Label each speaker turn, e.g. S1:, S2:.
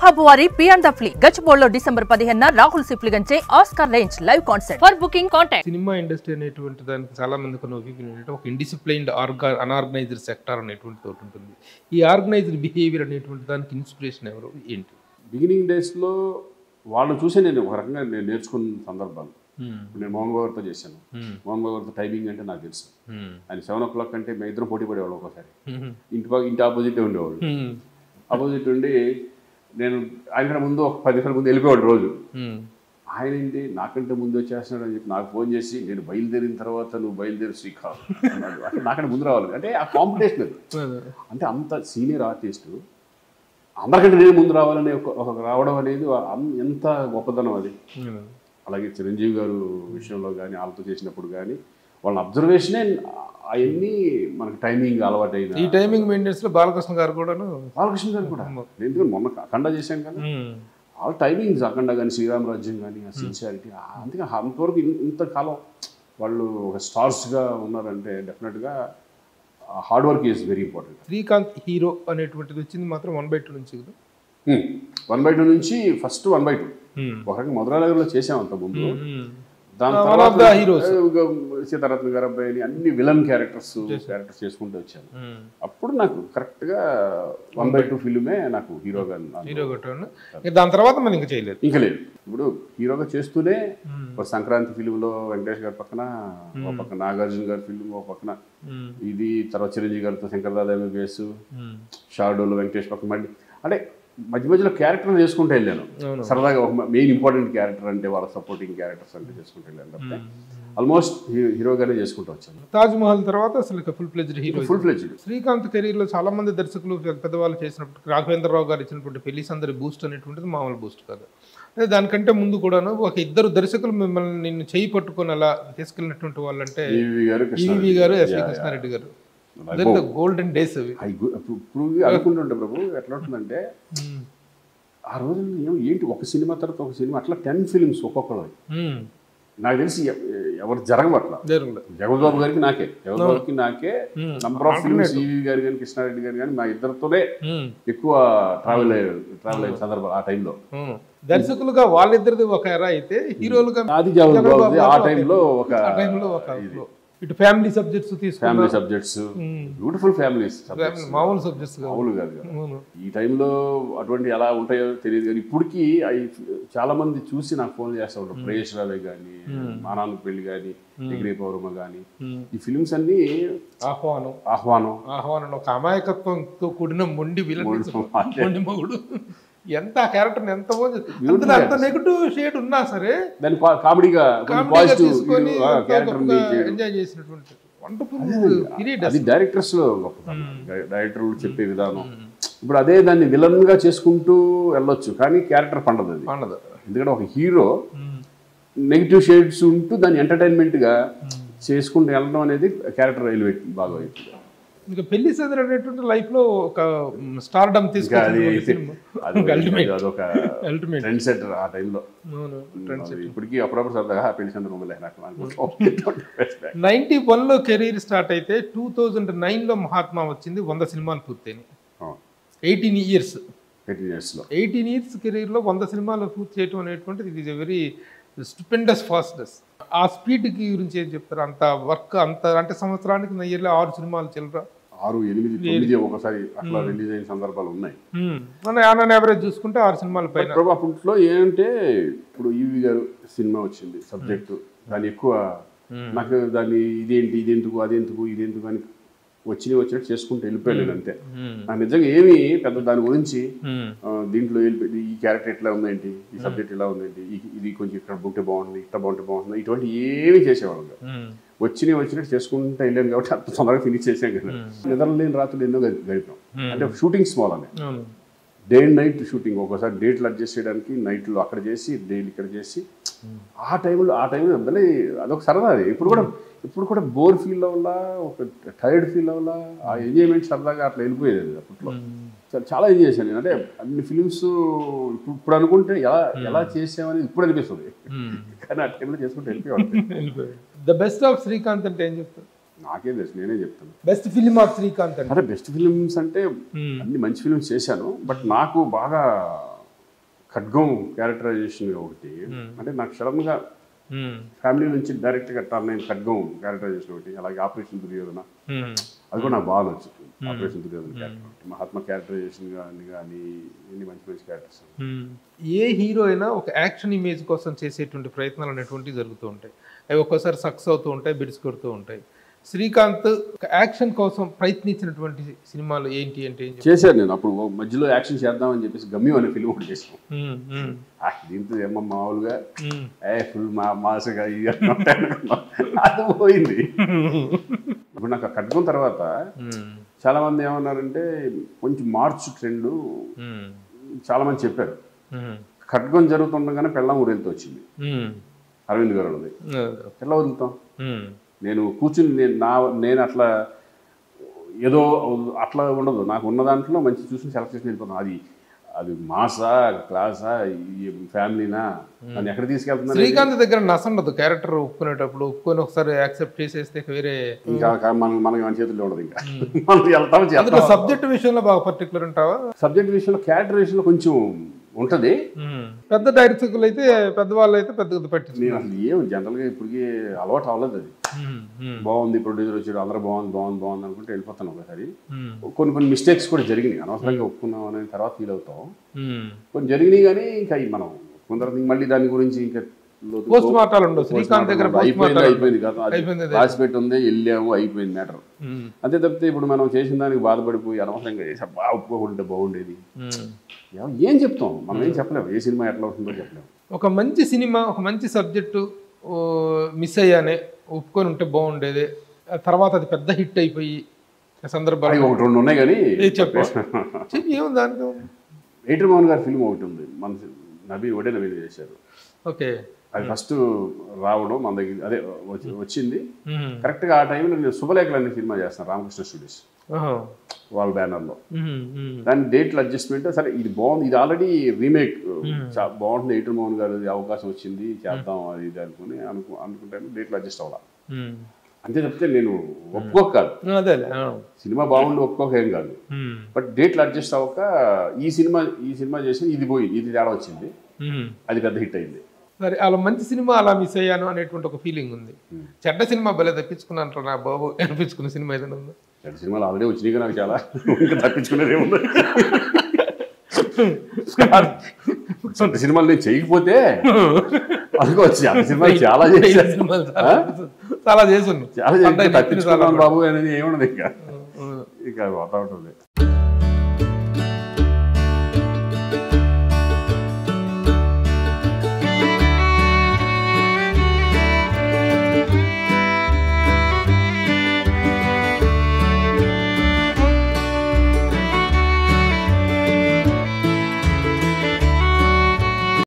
S1: Mahabhuari Beyond the Flea. Gachibowli December 15 Rahul సిప్లిగంచే Oscar range live concert. For booking contact.
S2: Cinema industry అనేటువంటి దానికి చాలా మందికి ఉన్న ఒపీనియన్ ఏంటంటే ఒక ఇండిసిప్లైన్డ్ అన్ఆర్గనైజ్డ్ సెక్టార్ అనేటువంటి ఒకటి ఉంటుంది. ఈ ఆర్గనైజ్డ్ బిహేవియర్ అనేటువంటి దానికి ఇన్స్పిరేషన్ ఎవరు ఏంటి?
S3: బిగినింగ్ డేస్లో వాళ్ళు చూసే నేను ఒక రకంగా నేను నేర్చుకున్న సందర్భాలు. నేను మోహన్ బాబు గారితో చేశాను. మోహన్ బాబు గారితో టైమింగ్ అంటే నాకు తెలుసు. ఆయన 7 o'clock అంటే మేము ఇద్దరు పోటీ పడేవాళ్ళు. ఒక్కోసారి ఇంటి ఆపోజిటే ఉండేవాళ్ళు. ఆపోజిట్ ఉండి నేను ఆయన ముందు ఒక 10 నిమిషాల ముందు వెళ్ళిపోయాడు రోజు. ఆయన ఏంటి నాకంటే ముందు వచ్చేస్తున్నాడు అని చెప్పి నాకు ఫోన్ చేసి నేను బయలుదేరిన తర్వాత నువ్వు బయలుదేరి శ్రీకాంత్ అన్నాడు. అంటే నాకంటే ముందు రావాలి అంటే ఆ కాంపిటీషన్ అది. అంటే అంత సీనియర్ ఆర్టిస్టు అందరికంటే నేను ముందు రావాలని ఒక రావడం అనేది ఎంత గొప్పదనం అది. అలాగే చిరంజీవి గారు విషయంలో కానీ వాళ్ళతో చేసినప్పుడు కానీ వాళ్ళ అబ్జర్వేషనే అవన్నీ మనకు టైమింగ్ అలవాటు అయిన
S2: ఈ టైమింగ్ మెయింటెనెన్స్లో బాలకృష్ణ గారు కూడా
S3: ఎందుకంటే మొన్న అఖండ చేశాం కదా వాళ్ళ టైమింగ్స్ అఖండ కానీ శ్రీరామరాజ్యం కానీ ఆ సిన్సియారిటీ అందుకే అంతవరకు ఇంతకాలం వాళ్ళు ఒక స్టార్స్గా ఉన్నారంటే డెఫినెట్గా hard work is very important.
S2: Srikanth hero అనేటువంటిది వచ్చింది మాత్రం 1/2 నుంచి కదా.
S3: 1/2 నుంచి ఫస్ట్ 1/2 ఒక రకంగా మధురానగర్లో చేసాం అంత ముందు. దాని తర్వాత సీతారత్న గారు అబ్బాయి అన్ని విలన్ క్యారెక్టర్స్ చేసుకుంటూ వచ్చాను. అప్పుడు నాకు కరెక్ట్గా 1/2 ఫిల్మే నాకు హీరోగా.
S2: దాని తర్వాత మనం ఇంకా చేయలేదు.
S3: ఇంకా లేదు. ఇప్పుడు హీరోగా చేస్తూనే ఒక సంక్రాంతి ఫిలింలో వెంకటేష్ గారి పక్కన, ఒక పక్కన నాగార్జున గారి ఫిలిం, ఒక పక్కన ఇది తర్వాత చిరంజీవి గారితో శంకర్దాదా ఎంబీబీఎస్, షాడోలో వెంకటేష్ పక్కన మళ్ళీ అంటే మధ్య మధ్యలో క్యారెక్టర్ చేసుకుంటూ వెళ్ళాను. సరదాగా ఒక మెయిన్ ఇంపార్టెంట్ క్యారెక్టర్ అంటే వాళ్ళ సపోర్టింగ్ క్యారెక్టర్స్ అంటే చేసుకుంటూ వెళ్ళాను తప్ప ఆల్మోస్ట్ హీరోగానే చేసుకుంటూ వచ్చాను.
S2: తాజ్ మహల్ తర్వాత అసలు ఫుల్ ఫ్లెడ్జ్డ్. శ్రీకాంత్ కెరీర్లో చాలా మంది దర్శకులు పెద్దవాళ్ళు చేసినప్పుడు రాఘవేంద్రరావు గారు ఇచ్చినటువంటి పెళ్లి సందడి బూస్ట్ అనేటువంటిది మామూలు బూస్ట్ కాదు. అదే దానికంటే ముందు కూడాను ఒక ఇద్దరు దర్శకులు మిమ్మల్ని నిన్ను చేయి పట్టుకొని అలా తీసుకెళ్ళినటువంటి వాళ్ళంటే ఈవి గారు, ఎస్వి కృష్ణారెడ్డి గారు. గోల్డెన్ డేస్ అవి.
S3: ఇప్పుడు అనుకుంటుంటే ప్రభు ఎట్లా ఉంటుందంటే ఆ రోజుల్లో ఏంటి ఒక సినిమా తర్వాత ఒక సినిమా అట్లా 10 ఫిలిమ్స్ ఒక్కొక్కరు. నాకు తెలిసి ఎవరు జరగబట్ల. జగబాబు గారికి నాకే, జగబాబుకి నాకే నంబర్ ఆఫ్ ఫిలిమ్స్. ఈవి గారు కానీ కృష్ణారెడ్డి గారు కానీ మా ఇద్దరితోనే ఎక్కువ ట్రావెల్ అయిన సందర్భాలు ఆ టైంలో.
S2: దర్శకులుగా వాళ్ళిద్దరిది ఒక ఎరా అయితే హీరోలుగా
S3: అది జగబాబు ఆ టైంలో ఒక
S2: ఇటు ఫ్యామిలీ సబ్జెక్ట్స్
S3: బ్యూటిఫుల్ ఫ్యామిలీస్,
S2: మామూలు సబ్జెక్ట్స్
S3: మామూలు కాదు. ఈ టైంలో అటువంటి ఎలా ఉంటాయో తెలియదు కానీ ఇప్పటికీ అవి చాలా మంది చూసి నాకు ఫోన్ చేస్తూ ఉంటారు. ప్రేష్ రావే కానీ, మానాన్న పెళ్లి కానీ, డిగ్రీ పౌర్మ కానీ ఈ ఫిలిమ్స్ అన్ని ఆహ్వానం
S2: ఒక అమాయకత్వంతో కూడిన మొండి మొండి మగుడు. ఎంత క్యారెక్టర్ ఎంత అంత నెగటివ్ షేడ్ ఉన్నా సరే దాన్ని
S3: కామెడీగా
S2: ఎంజాయ్ చేసినటువంటి
S3: అది డైరెక్టర్స్ లో డైరెక్టర్లు చెప్పే విధానం. ఇప్పుడు అదే దాన్ని విలన్ గా చేసుకుంటూ వెళ్ళొచ్చు కానీ క్యారెక్టర్ పండదు. ఎందుకంటే ఒక హీరో నెగిటివ్ షేడ్స్ ఉంటూ దాన్ని ఎంటర్టైన్మెంట్ గా చేసుకుంటూ వెళ్ళడం అనేది క్యారెక్టర్ ఎలివేట్ బాగా అవుతుంది.
S2: ఇంకా పెళ్లి సందడి అనేటువంటి లైఫ్ లో ఒక స్టార్డమ్ తీసుకుంది.
S3: ట్రెండ్ సెటర్ ఆ టైంలో. ఇప్పటికీ అప్పుడప్పుడు సరదాగా పెళ్లి సందడి
S2: 91లో కెరీర్ స్టార్ట్ అయితే 2009లో మహాత్మా వచ్చింది. 100 సినిమాలు పూర్తయినాయి. 18 ఇయర్స్ కెరీర్లో 100 సినిమాలు పూర్తి చేయడం అనేటువంటిది ఇది is a very stupendous fastness. ఆ స్పీడ్ కి గురించి ఏం చెప్తారు? అంత వర్క్ అంత అంటే సంవత్సరానికి ఇయర్లో 6 సినిమాలు చిల్లరా,
S3: 6, 8, 9 ఒకసారి అట్లా రిలీజ్ అయిన సందర్భాలు ఉన్నాయి.
S2: మన యావరేజ్ చూసుకుంటే 6 సినిమాల పైన.
S3: అప్పట్లో ఏంటంటే ఇప్పుడు ఈవి గారు సినిమా వచ్చింది, సబ్జెక్టు దాని ఎక్కువ నాకు దాన్ని ఇదెందుకు అదెందుకు అని వచ్చినట్టు చేసుకుంటూ వెళ్ళిపోయాను అంతే. నాకు నిజంగా ఏమి పెద్ద దాని గురించి దీంట్లో ఈ క్యారెక్టర్ ఎట్లా ఉందేంటి, ఈ సబ్జెక్ట్ ఎలా ఉందేంటి, ఇది కొంచెం ఇక్కడ ఉంటే బాగుంటుంది, ఇట్లా బాగుంటుంది ఇటువంటి ఏమి చేసేవాళ్ళు. వచ్చినట్టు చేసుకుంటూ వెళ్ళాను కాబట్టి అంత తొందరగా ఫినిష్ చేసాం కదా. నిద్రలేని రాత్రులు ఎన్నో గడిపాం. అంటే షూటింగ్ స్మాల్ అనే డే అండ్ నైట్ షూటింగ్. ఒక్కోసారి డేట్లు అడ్జస్ట్ చేయడానికి నైట్లు అక్కడ చేసి డేలు ఇక్కడ చేసి ఆ టైంలో అదొక సరదా. అది ఇప్పుడు కూడా బోర్ ఫీల్ అవ్వాలా, ఒక టైర్డ్ ఫీల్ అవ్వాలా, ఆ ఎంజాయ్మెంట్ సరదాగా అట్లా వెళ్ళిపోయేది అప్పట్లో. చాలా ఎంజాయ్ చేశాను నేను. అంటే అన్ని ఫిలిమ్స్ ఇప్పుడు అనుకుంటే ఎలా చేసామని ఇప్పుడు అనిపిస్తుంది కానీ ఆ టైంలో చేసుకుంటే వెళ్ళిపోయాడు.
S2: ద బెస్ట్ ఆఫ్ శ్రీకాంత్ అంటే ఏం చెప్తారు?
S3: నాకే తెలుసు, నేనే చెప్తాను.
S2: బెస్ట్ ఫిలిం ఆఫ్ శ్రీకాంత్
S3: అంటే బెస్ట్ ఫిలిమ్స్ అంటే అన్ని మంచి ఫిలిమ్స్ చేశాను. బట్ నాకు బాగా ఖడ్గం క్యారెక్టరైజేషన్ ఒకటి అంటే నాకు సడన్గా ఫ్యామిలీ నుంచి డైరెక్ట్గా నేను ఖడ్గం క్యారెక్టరైజేషన్ ఒకటి, అలాగే ఆపరేషన్ దుర్యోధన అది కూడా నాకు బాగా నచ్చుతుంది. Operation Duryodhana character, Mahatma characterization కానీ ఇన్ని మంచి మంచి క్యారెక్టర్స్.
S2: ఏ హీరో అయినా ఒక యాక్షన్ ఇమేజ్ కోసం చేసేటువంటి ప్రయత్నాలు అనేటువంటివి జరుగుతూ ఉంటాయి. అవి ఒక్కోసారి సక్సెస్ అవుతూ ఉంటాయి, బిడ్స్ కొడుతూ ఉంటాయి. శ్రీకాంత్ యాక్షన్ కోసం ప్రయత్నించినటువంటి సినిమాలు ఏంటి అంటే
S3: చేశాను నేను. అప్పుడు మధ్యలో యాక్షన్ చేద్దామని చెప్పేసి గమ్యం అనే ఫిల్మ్ ఒకటి చేసాం. దీంతో ఏమో మామూలుగా ఫుల్ మాసగా అది పోయింది. ఇప్పుడు నాకు ఖడ్గం తర్వాత చాలా మంది ఏమన్నారంటే కొంచెం మార్చు ట్రెండ్ చాలా మంది చెప్పారు. ఖడ్గం జరుగుతుండగానే పెళ్ళాం ఊరెళ్తూ వచ్చింది అరవింద్ గారు. ఎలా వదులుతాం? నేను కూర్చుని నేను అట్లా ఏదో అట్లా ఉండదు. నాకు ఉన్న దాంట్లో మంచి చూసి సెలెక్ట్ చేసి వెళ్ళిపోతాను. అది మాసా, క్లాసా, ఫ్యామిలీనా, నన్ను ఎక్కడ తీసుకెళ్తున్నా.
S2: శ్రీకాంత్ దగ్గర నసండదు క్యారెక్టర్ ఒప్పుకునేటప్పుడు. ఒప్పుకొని ఒకసారి యాక్సెప్ట్ చేసేస్తే వేరే
S3: ఇంకా మనకి మన చేతుల్లో ఉండదు. ఇంకా మనం వెళ్తాం.
S2: సబ్జెక్ట్ విషయంలో బాగా పర్టికులర్ ఉంటావా?
S3: సబ్జెక్ట్ విషయంలో, క్యారెక్టర్ విషయంలో కొంచెం ఉంటుంది.
S2: పెద్ద డైరెక్టర్లు అయితే, పెద్దవాళ్ళు అయితే పెద్దగా పట్టింది.
S3: నేను అసలు ఏం జనరల్గా ఇప్పటికీ అలవాటు అవ్వలేదు. అది బాగుంది, ప్రొడ్యూసర్ వచ్చాడు, అందరూ బాగుంది అనుకుంటే వెళ్ళిపోతాను. ఒకసారి కొన్ని మిస్టేక్స్ కూడా జరిగినాయి. అనవసరంగా ఒప్పుకున్నాం అనే తర్వాత ఫీల్ అవుతాం. కొన్ని జరిగినాయి కానీ ఇంకా మనం ఒప్పుకున్న మళ్ళీ దాని గురించి ఇంకా
S2: పోస్ట్ మార్టాలు ఉండవు. శ్రీకాంత్ దగ్గర
S3: అయిపోయింది కదా, రాసిపెట్టి ఉంది, వెళ్ళాము, అయిపోయింది మ్యాటర్. అంతే తప్పితే ఇప్పుడు మనం చేసిన దానికి బాధపడిపోయి అనవసరంగా చేసా బాగా ఒప్పుకోకుంటే బాగుండేది ఏం చెప్తాం? మనం ఏం చెప్పలేము. ఏ సినిమా ఎట్లా ఉంటుందో చెప్పలేము.
S2: ఒక మంచి సినిమా, ఒక మంచి సబ్జెక్టు మిస్ అయ్యానే, ఒప్పుకొని ఉంటే బాగుండేది, తర్వాత అది పెద్ద హిట్ అయిపోయి సందర్భాలు
S3: ఒకటి రెండు ఉన్నాయి. కానీ
S2: చెప్పి ఏముంది దానికి?
S3: ఎయిటర్ మోహన్ గారి ఫిల్మ్ ఒకటి ఉంది, మన నవీన్ చేశారు.
S2: ఓకే,
S3: అది ఫస్ట్ రావడం మన దగ్గర అదే వచ్చింది. కరెక్ట్గా ఆ టైంలో నేను శుభలేఖలు అనే సినిమా చేస్తాను రామకృష్ణ స్టూడియోస్ వాళ్ళ బ్యానర్లో. దాని డేట్ల అడ్జస్ట్మెంట్ సరే ఇది బాగుంది, ఇది ఆల్రెడీ రీమేక్ బాగుంటుంది, ఎయిటర్ మోహన్ గారు అవకాశం వచ్చింది చేద్దాం అది ఇది అనుకుంటాను. డేట్లు అడ్జస్ట్ అవ్వాలి అంతే చెప్తే నేను ఒప్పుకోక కాదు, సినిమా బాగుండి ఒప్పుకోక ఏం కాదు. బట్ డేట్లు అడ్జస్ట్ అవ్వక ఈ సినిమా చేసి ఇది పోయింది, ఇది తేడా వచ్చింది, అది పెద్ద హిట్ అయింది.
S2: సరే, అలా మంచి సినిమా అలా మిస్ అయ్యాను అనేటువంటి ఒక ఫీలింగ్ ఉంది. చెడ్డ సినిమా భలే తప్పించుకున్నాను నా బాబు అనిపించుకున్న సినిమా ఏదైనా ఉందా?
S3: చెడ్డ సినిమాలు ఆల్రెడీ వచ్చినాయి నాకు చాలా, ఇంకా తప్పించుకునేది ఏముంది. చెడ్డ సినిమాలు నేను చేయకపోతే అనుకోవచ్చు, చెడ్డ సినిమాలు చాలా చేశాను,
S2: చాలా చేసాను,
S3: తప్పించుకున్నాను బాబు అనేది ఏముండదు. ఇంకా పోతా ఉంటుంది.